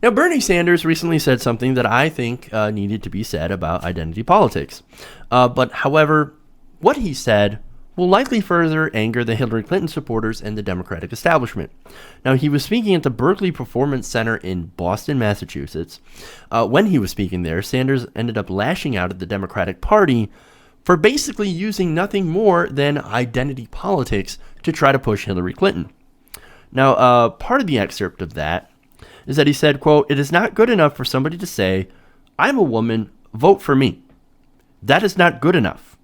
Now, Bernie Sanders recently said something that I think needed to be said about identity politics. But however, what he said will likely further anger the Hillary Clinton supporters and the Democratic establishment. Now, he was speaking at the Berklee Performance Center in Boston, Massachusetts. When he was speaking there, Sanders ended up lashing out at the Democratic Party for basically using nothing more than identity politics to try to push Hillary Clinton. Now, part of the excerpt of that is that he said, quote, "It is not good enough for somebody to say, 'I'm a woman, vote for me.' That is not good enough.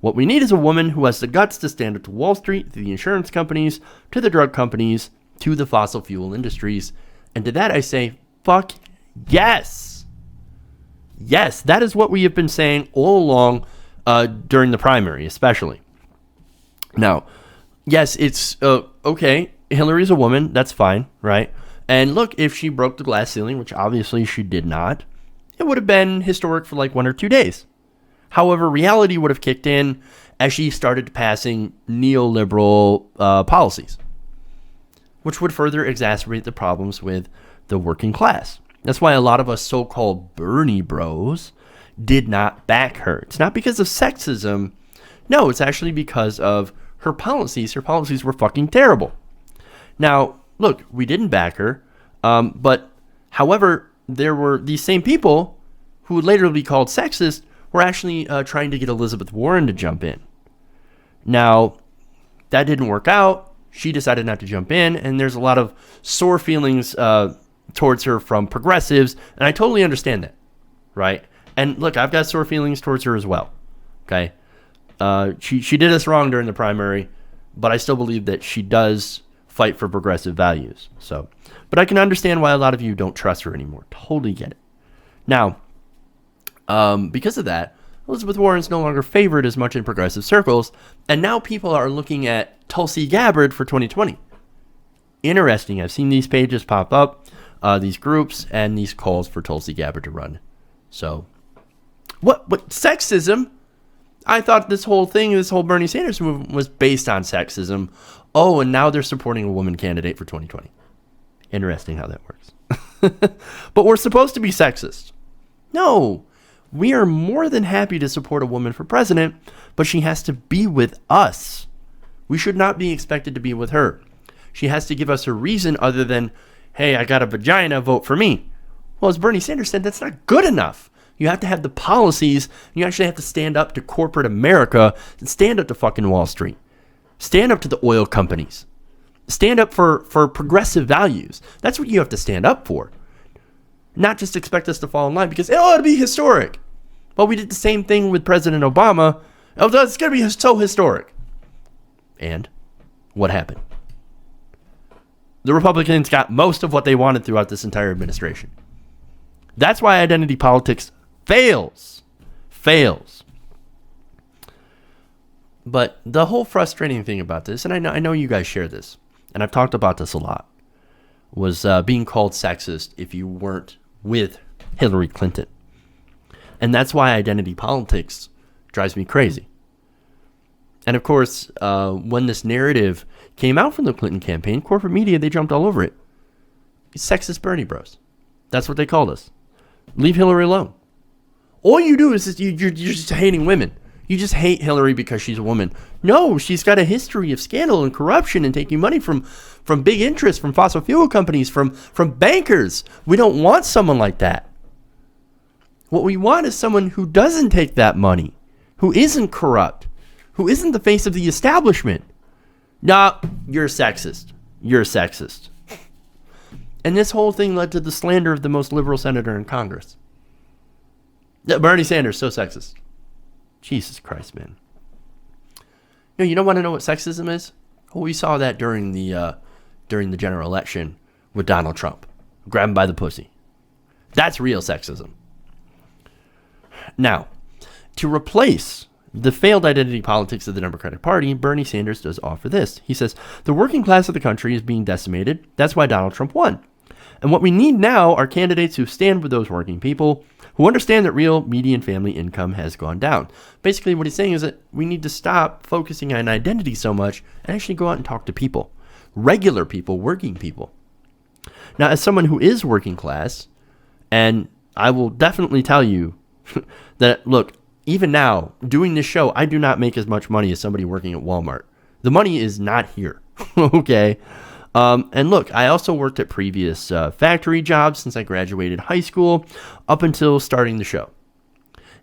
What we need is a woman who has the guts to stand up to Wall Street, to the insurance companies, to the drug companies, to the fossil fuel industries." And to that I say, fuck yes. Yes, that is what we have been saying all along during the primary, especially. Now, yes, it's okay. Hillary's a woman. That's fine, right? And look, if she broke the glass ceiling, which obviously she did not, it would have been historic for like 1 or 2 days. However, reality would have kicked in as she started passing neoliberal policies, which would further exacerbate the problems with the working class. That's why a lot of us so-called Bernie bros did not back her. It's not because of sexism. No, it's actually because of her policies. Her policies were fucking terrible. Now, look, we didn't back her, but however, there were these same people who would later be called sexist were actually trying to get Elizabeth Warren to jump in. Now, that didn't work out. She decided not to jump in, and there's a lot of sore feelings towards her from progressives, and I totally understand that, right? And look, I've got sore feelings towards her as well, okay? She did us wrong during the primary, but I still believe that she does fight for progressive values. So, but I can understand why a lot of you don't trust her anymore. Totally get it. Now, because of that, Elizabeth Warren's no longer favored as much in progressive circles, and now people are looking at Tulsi Gabbard for 2020. Interesting. I've seen these pages pop up, these groups, and these calls for Tulsi Gabbard to run. So, what sexism? I thought this whole Bernie Sanders movement was based on sexism. Oh, and now they're supporting a woman candidate for 2020. Interesting how that works. But we're supposed to be sexist. No, we are more than happy to support a woman for president, but she has to be with us. We should not be expected to be with her. She has to give us a reason other than, hey, I got a vagina, vote for me. Well, as Bernie Sanders said, that's not good enough. You have to have the policies. You actually have to stand up to corporate America and stand up to fucking Wall Street. Stand up to the oil companies. Stand up for progressive values. That's what you have to stand up for. Not just expect us to fall in line because it ought to be historic. Well, we did the same thing with President Obama. Oh, it's going to be so historic. And what happened? The Republicans got most of what they wanted throughout this entire administration. That's why identity politics fails. But the whole frustrating thing about this, and I know you guys share this, and I've talked about this a lot, was being called sexist if you weren't with Hillary Clinton. And that's why identity politics drives me crazy. And of course, when this narrative came out from the Clinton campaign, corporate media, they jumped all over it. Sexist Bernie bros. That's what they called us. Leave Hillary alone. All you do is you're just hating women. You just hate Hillary because she's a woman. No, she's got a history of scandal and corruption and taking money from big interests, from fossil fuel companies, from bankers. We don't want someone like that. What we want is someone who doesn't take that money, who isn't corrupt, who isn't the face of the establishment. Nah, you're sexist. You're sexist. And this whole thing led to the slander of the most liberal senator in Congress. Bernie Sanders, so sexist. Jesus Christ, man. You don't want to know what sexism is? Well, we saw that during the general election with Donald Trump. Grab him by the pussy. That's real sexism. Now, to replace the failed identity politics of the Democratic Party, Bernie Sanders does offer this. He says, the working class of the country is being decimated. That's why Donald Trump won. And what we need now are candidates who stand with those working people, who understand that real median family income has gone down. Basically, what he's saying is that we need to stop focusing on identity so much and actually go out and talk to people. Regular people, working people. Now, as someone who is working class, and I will definitely tell you that, look, even now, doing this show, I do not make as much money as somebody working at Walmart. The money is not here, okay? And look, I also worked at previous factory jobs since I graduated high school up until starting the show.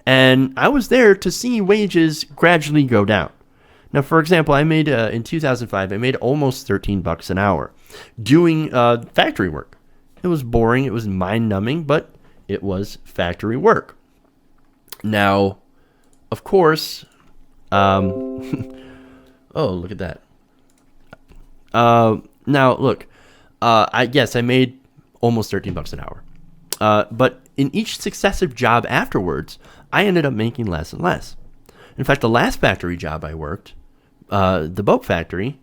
And I was there to see wages gradually go down. Now, for example, I made, in 2005, I made almost $13 an hour doing factory work. It was boring, it was mind-numbing, but it was factory work. Now, of course, oh, look at that. Now, look, I made almost $13 an hour. But in each successive job afterwards, I ended up making less and less. In fact, the last factory job I worked, the boat factory,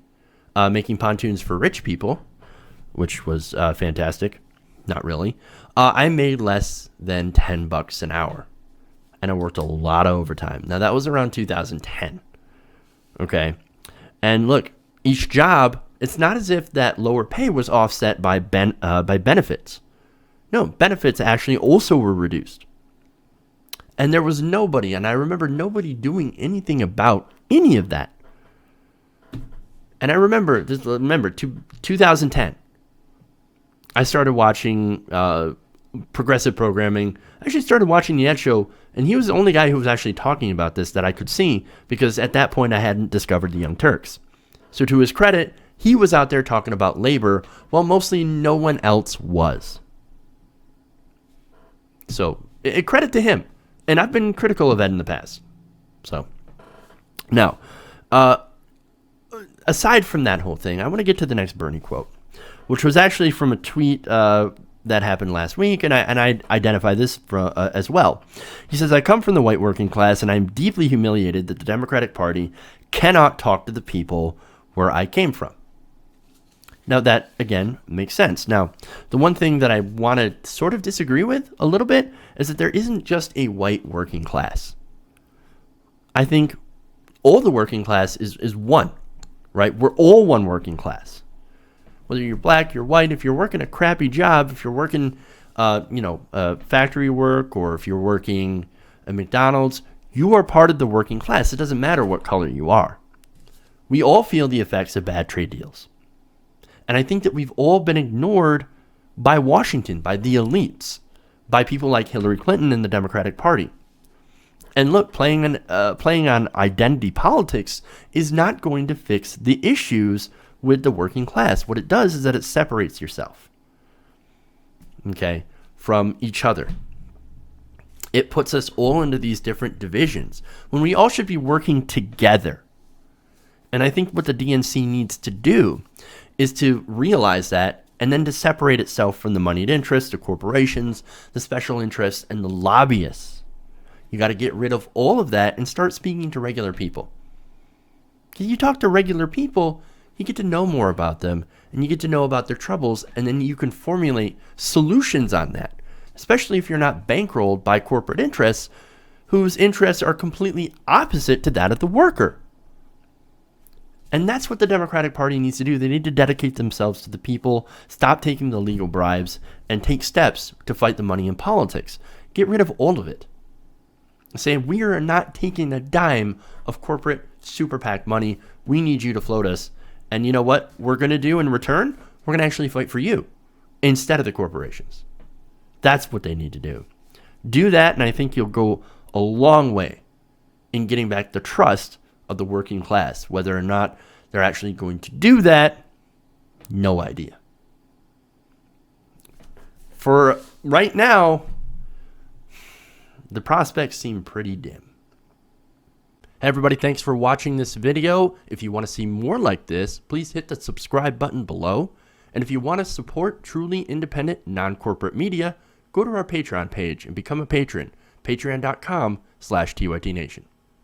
making pontoons for rich people, which was fantastic. Not really. I made less than $10 an hour. And I worked a lot of overtime. Now, that was around 2010. Okay. And look, each job, it's not as if that lower pay was offset by benefits. No, benefits actually also were reduced. And there was nobody, and I remember nobody doing anything about any of that. And I remember 2010. I started watching progressive programming. I actually started watching the Ed Show, and he was the only guy who was actually talking about this that I could see, because at that point I hadn't discovered the Young Turks. So to his credit, he was out there talking about labor, while mostly no one else was. So, credit to him. And I've been critical of Ed in the past. So, now, aside from that whole thing, I want to get to the next Bernie quote, which was actually from a tweet that happened last week, and I identify this as well. He says, "I come from the white working class, and I'm deeply humiliated that the Democratic Party cannot talk to the people where I came from." Now, that, again, makes sense. Now, the one thing that I want to sort of disagree with a little bit is that there isn't just a white working class. I think all the working class is one, right? We're all one working class. Whether you're black, you're white, if you're working a crappy job, if you're working, factory work, or if you're working at McDonald's, you are part of the working class. It doesn't matter what color you are. We all feel the effects of bad trade deals. And I think that we've all been ignored by Washington, by the elites, by people like Hillary Clinton and the Democratic Party. And look, playing on identity politics is not going to fix the issues with the working class. What it does is that it separates yourself, okay, from each other. It puts us all into these different divisions when we all should be working together. And I think what the DNC needs to do is to realize that, and then to separate itself from the moneyed interests, the corporations, the special interests, and the lobbyists. You got to get rid of all of that and start speaking to regular people. Because you talk to regular people, you get to know more about them, and you get to know about their troubles, and then you can formulate solutions on that, especially if you're not bankrolled by corporate interests whose interests are completely opposite to that of the worker. And that's what the Democratic Party needs to do. They need to dedicate themselves to the people, stop taking the legal bribes, and take steps to fight the money in politics. Get rid of all of it. Say, we are not taking a dime of corporate super PAC money. We need you to float us. And you know what we're going to do in return? We're going to actually fight for you instead of the corporations. That's what they need to do. Do that, and I think you'll go a long way in getting back the trust of the working class. Whether or not they're actually going to do that, no idea. For right now, the prospects seem pretty dim. Hey everybody, thanks for watching this video. If you want to see more like this, please hit the subscribe button below. And if you want to support truly independent, non-corporate media, go to our Patreon page and become a patron. Patreon.com/TYTNation.